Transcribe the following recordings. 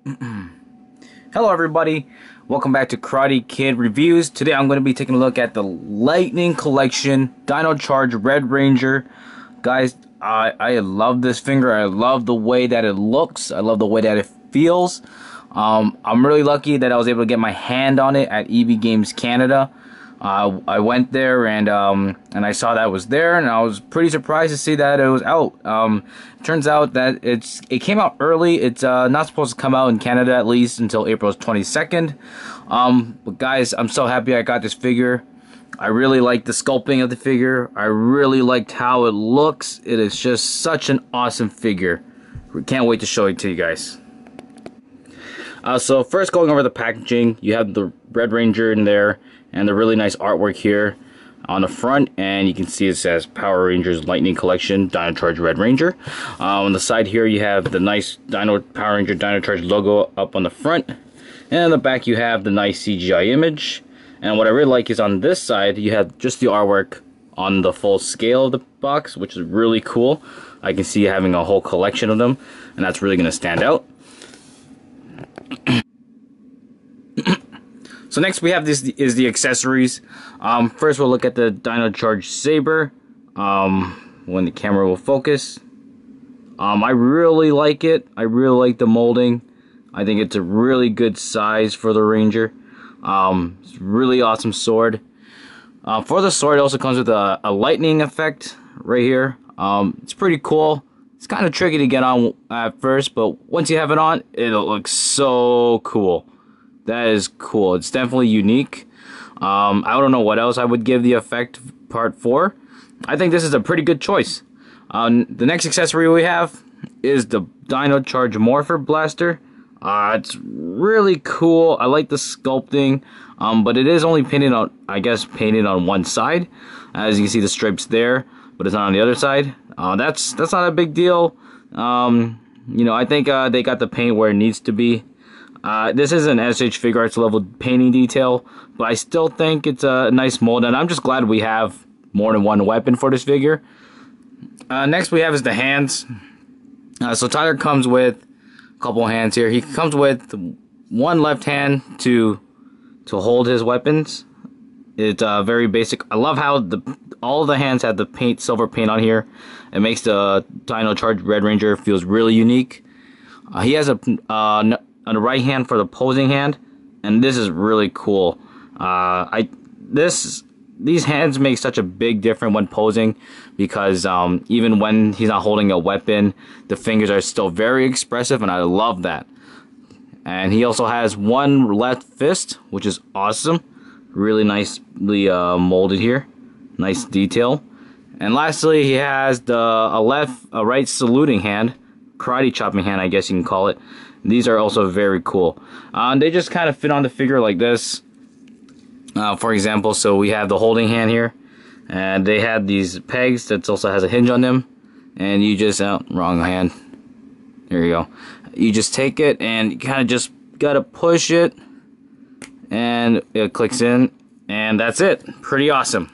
Hello everybody, welcome back to Karate Kid Reviews. Today I'm going to be taking a look at the Lightning Collection Dino Charge Red Ranger. Guys, I love this figure. I love the way that it looks. I love the way that it feels. I'm really lucky that I was able to get my hand on it at EB Games Canada. I went there and I saw that it was there, and I was pretty surprised to see that it was out. Turns out that it came out early. It's not supposed to come out in Canada at least until April 22nd. But guys, I'm so happy I got this figure. I really like the sculpting of the figure. I really liked how it looks. It is just such an awesome figure. We can't wait to show it to you guys. So first, going over the packaging, you have the Red Ranger in there and the really nice artwork here on the front, and you can see it says Power Rangers Lightning Collection Dino Charge Red Ranger. On the side here you have the nice Power Ranger Dino Charge logo up on the front, and on the back you have the nice CGI image. And what I really like is on this side you have just the artwork on the full scale of the box, which is really cool. I can see having a whole collection of them, and that's really going to stand out. So next we have the accessories. First we'll look at the Dino Charge Saber. When the camera will focus. I really like it. I really like the molding. I think it's a really good size for the Ranger. It's a really awesome sword. For the sword, it also comes with a lightning effect right here. It's pretty cool. It's kind of tricky to get on at first, but once you have it on, it'll look so cool. That is cool. It's definitely unique. I don't know what else I would give the effect part for. I think this is a pretty good choice. The next accessory we have is the Dino Charge Morpher Blaster. It's really cool. I like the sculpting, but it is only painted on, I guess, painted on one side. As you can see, the stripes there, but it's not on the other side. That's not a big deal. You know, I think they got the paint where it needs to be. This is an SH Figuarts level painting detail, but I still think it's a nice mold, and I'm just glad we have more than one weapon for this figure. Next we have is the hands. So Tyler comes with a couple hands here. He comes with one left hand to hold his weapons. It's very basic. I love how all the hands have the silver paint on here. It makes the Dino Charge Red Ranger feels really unique. He has on the right hand for the posing hand, and this is really cool. These hands make such a big difference when posing, because even when he's not holding a weapon, the fingers are still very expressive, and I love that. And he also has one left fist, which is awesome. Really nicely molded here. Nice detail. And lastly, he has a right saluting hand, karate chopping hand, I guess you can call it. These are also very cool. They just kind of fit on the figure like this. For example, so we have the holding hand here, and they have these pegs that also has a hinge on them, and you just wrong hand. There you go. You just take it and you kind of just gotta push it, and it clicks in, and that's it. Pretty awesome.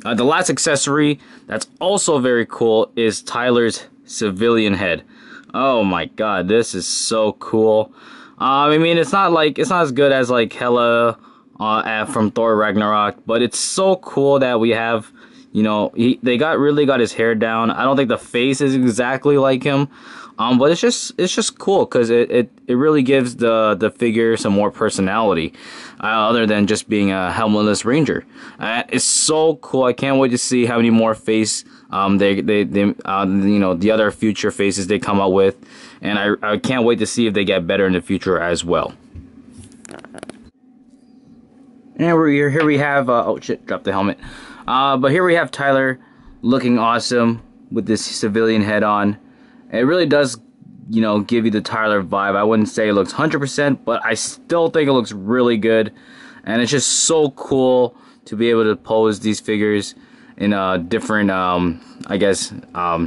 The last accessory that's also very cool is Tyler's civilian head. Oh my god, this is so cool. I mean, it's not as good as like Hela from Thor Ragnarok, but it's so cool that we have, you know, they really got his hair down. I don't think the face is exactly like him, but it's just cool because it really gives the figure some more personality, other than just being a helmetless Ranger. It's so cool. I can't wait to see how many more face you know, the other future faces they come out with, and I can't wait to see if they get better in the future as well. And here we have oh shit, dropped the helmet. But here we have Tyler looking awesome with this civilian head on. It really does, you know, give you the Tyler vibe. I wouldn't say it looks 100%, but I still think it looks really good, and it's just so cool to be able to pose these figures in different, I guess,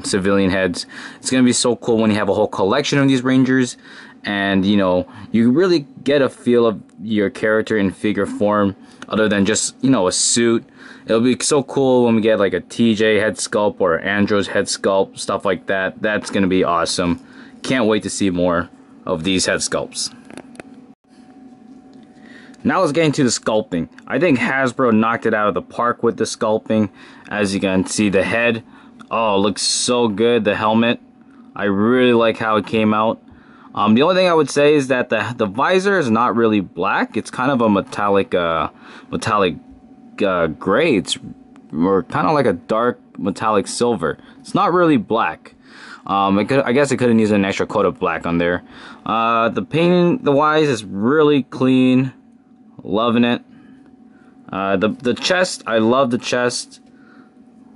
civilian heads. It's gonna be so cool when you have a whole collection of these Rangers, and you know, you really get a feel of your character in figure form, other than just, you know, a suit. It'll be so cool when we get like a TJ head sculpt or Andros head sculpt, stuff like that. That's gonna be awesome. Can't wait to see more of these head sculpts. Now let's get into the sculpting. I think Hasbro knocked it out of the park with the sculpting. As you can see, the head, oh, it looks so good. The helmet, I really like how it came out. The only thing I would say is that the visor is not really black. It's kind of a metallic gray. It's or kind of like a dark metallic silver. It's not really black. I guess it could have used an extra coat of black on there. The painting, the wise, is really clean. Loving it. The chest, I love the chest.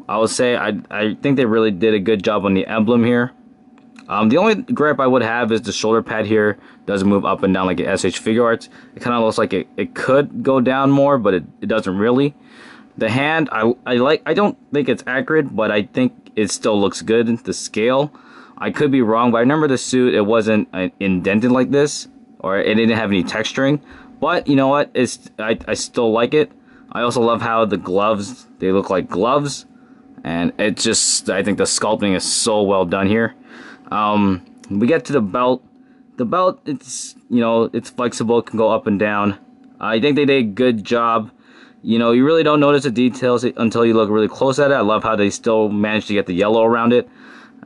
I would say I think they really did a good job on the emblem here. The only gripe I would have is the shoulder pad here doesn't move up and down like an SH Figuarts. It kind of looks like it could go down more, but it doesn't really. The hand, I don't think it's accurate, but I think it still looks good. The scale, I could be wrong, but I remember the suit, it wasn't indented like this, or it didn't have any texturing. But you know what? I still like it. I also love how the gloves, they look like gloves, and it just, I think the sculpting is so well done here. We get to the belt. The belt, it's, you know, it's flexible, it can go up and down. I think they did a good job. You know, you really don't notice the details until you look really close at it. I love how they still managed to get the yellow around it.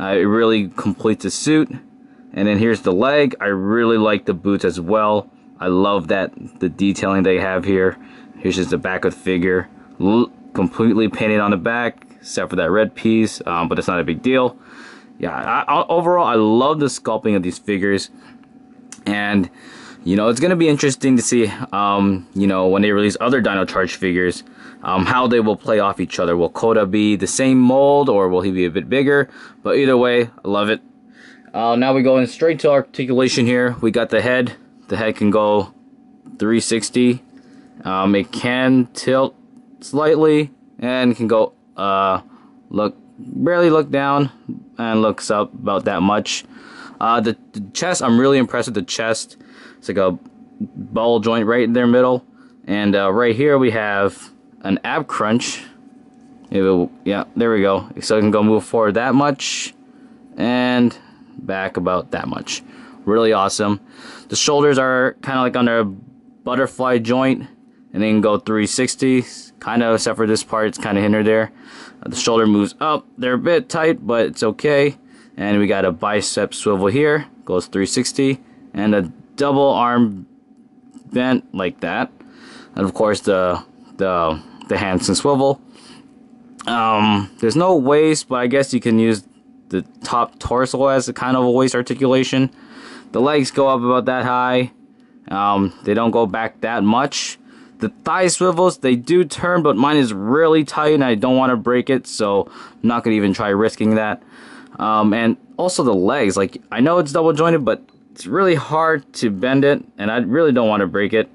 It really completes the suit. And then here's the leg. I really like the boots as well. I love that, the detailing they have here. Here's just the back of the figure. Completely painted on the back, except for that red piece, but it's not a big deal. Yeah, overall, I love the sculpting of these figures. And, you know, it's going to be interesting to see, you know, when they release other Dino Charge figures, how they will play off each other. Will Koda be the same mold, or will he be a bit bigger? But either way, I love it. Now we go in straight to articulation here. We got the head. The head can go 360. It can tilt slightly and can go, barely look down and looks up about that much. The chest, I'm really impressed with the chest. It's like a ball joint right in their middle, and right here we have an ab crunch. Yeah, there we go. So it can go move forward that much and back about that much. Really awesome. The shoulders are kind of like on their butterfly joint, and they can go 360, kind of, except for this part, it's kind of hindered there. The shoulder moves up. They're a bit tight, but it's okay. And we got a bicep swivel here, goes 360, and a double arm bent like that. And of course the hands can swivel. There's no waist, but I guess you can use the top torso as a kind of a waist articulation. The legs go up about that high. They don't go back that much. The thigh swivels, they do turn, but mine is really tight and I don't want to break it, so I'm not going to even try risking that. And also the legs, like, I know it's double jointed, but it's really hard to bend it, and I really don't want to break it.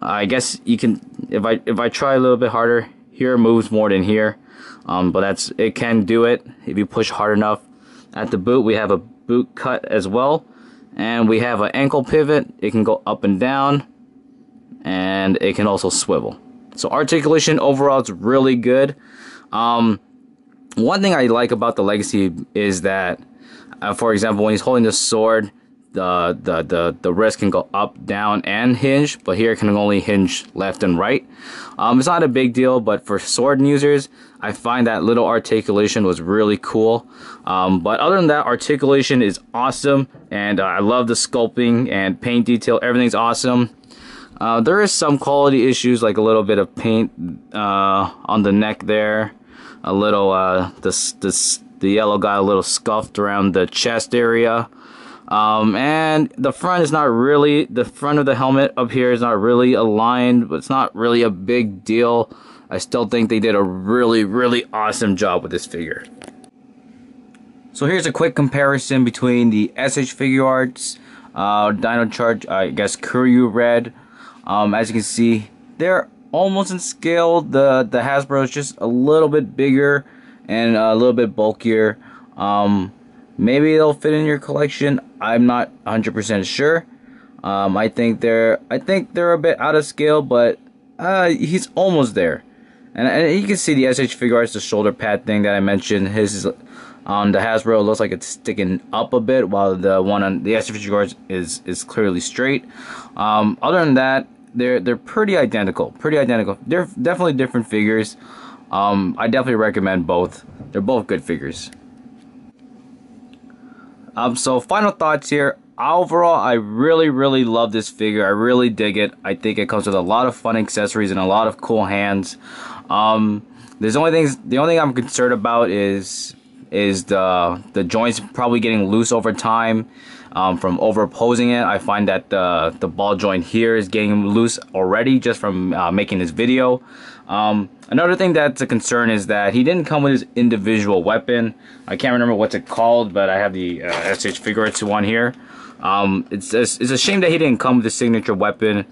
I guess you can, if I try a little bit harder, here it moves more than here. But it can do it if you push hard enough. At the boot, we have a boot cut as well, and we have an ankle pivot. It can go up and down, and it can also swivel. So articulation overall is really good. One thing I like about the Legacy is that, for example, when he's holding the sword, the wrist can go up, down, and hinge, but here it can only hinge left and right. It's not a big deal, but for sword users, I find that little articulation was really cool. But other than that, articulation is awesome, and I love the sculpting and paint detail. Everything's awesome. There is some quality issues, like a little bit of paint on the neck there. A little, the yellow got a little scuffed around the chest area. And the front is not really, the front of the helmet up here is not really aligned, but it's not really a big deal. I still think they did a really, really awesome job with this figure. So here's a quick comparison between the SH Figuarts, Dino Charge, I guess Kyoryured. As you can see, they're almost in scale. The Hasbro is just a little bit bigger and a little bit bulkier. Maybe they'll fit in your collection. I'm not 100% sure. I think they're a bit out of scale, but he's almost there. And you can see the SH Figuarts, the shoulder pad thing that I mentioned. His is On the Hasbro, it looks like it's sticking up a bit, while the one on the SH Figuarts is clearly straight. Other than that, they're pretty identical. They're definitely different figures. I definitely recommend both. They're both good figures. So final thoughts here. Overall, I really love this figure. I really dig it. I think it comes with a lot of fun accessories and a lot of cool hands. The only thing I'm concerned about is the joints probably getting loose over time from overposing it. I find that the ball joint here is getting loose already just from making this video. Another thing that's a concern is that he didn't come with his individual weapon. I can't remember what's it called, but I have the SH Figuarts one here. It's a shame that he didn't come with his signature weapon,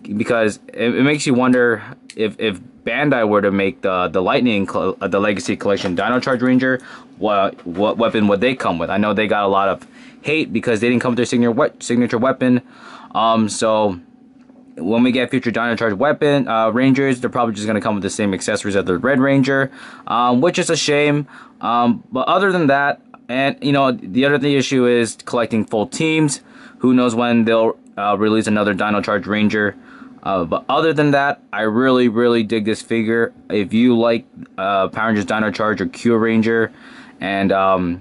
because it makes you wonder if Bandai were to make the Legacy Collection Dino Charge Ranger, what weapon would they come with? I know they got a lot of hate because they didn't come with their signature weapon. So when we get future Dino Charge weapon Rangers, they're probably just gonna come with the same accessories as the Red Ranger, which is a shame. But other than that, and you know, the other issue is collecting full teams. Who knows when they'll release another Dino Charge Ranger. But other than that, I really dig this figure. If you like Power Rangers Dino Charge or Kyoryured, and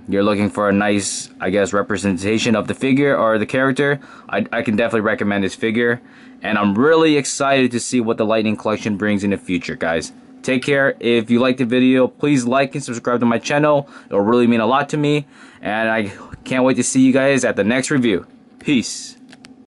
you're looking for a nice, I guess, representation of the figure or the character, I can definitely recommend this figure. And I'm really excited to see what the Lightning Collection brings in the future, guys. Take care. If you liked the video, please like and subscribe to my channel. It'll really mean a lot to me. And I can't wait to see you guys at the next review. Peace.